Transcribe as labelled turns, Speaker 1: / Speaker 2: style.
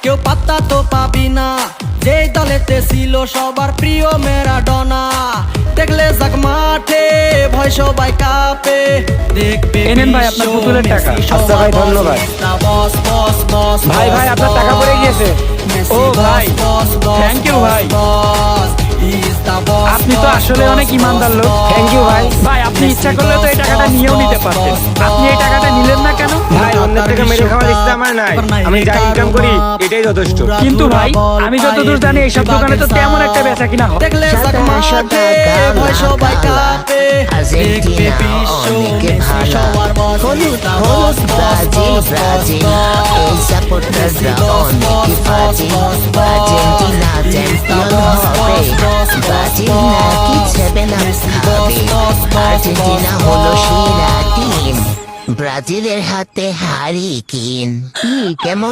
Speaker 1: কেউ পাত্তা তো পাবি না, যেই দলেতে ছিল সবার প্রিয় ম্যারাডোনা। দেখলে যাক মাঠে ভয় সবাই কাঁপে, দেখবে
Speaker 2: এনেন ভাই আপনার পুতুলের টাকা।
Speaker 3: আচ্ছা ভাই, ধন্যবাদ।
Speaker 2: ভাই ভাই আপনার টাকা পড়ে গিয়েছে। ও ভাই, থ্যাংক ইউ ভাই। আপনি তো আসলে অনেক ইমানদার লোক।
Speaker 3: থ্যাংক ইউ ভাই।
Speaker 2: ভাই আপনি ইচ্ছা করলে তো এই টাকাটা নিয়েও নিতে পারতেন, আপনি এই টাকাটা নিলেন না কেন?
Speaker 3: ভাই অন্যের থেকে মেরে খাওয়ার ইচ্ছা আমার নাই, আমি যা ইনকাম করি এটাই যথেষ্ট।
Speaker 2: কিন্তু ভাই আমি যতদূর জানি এইসব দোকানে তো তেমন একটা বেচা কিনা হয়।
Speaker 1: দেখলে যাক মাঠে ভয় সবাই কাঁপে, দেখবে বিশ্ব মেসি সবার বস।
Speaker 4: হলুদ ব্রাজিল ব্রাজিল এই সাপোর্টাররা অনেক ফাজিল। আর্জেন্টিনা চ্যাম্পিয়ন হবে, ব্রাজিল নাকি ছেবে না হবে। আর্জেন্টিনা হলো সেরা টিম, ব্রাজিলের হাতে হারি কিন। কি কেমন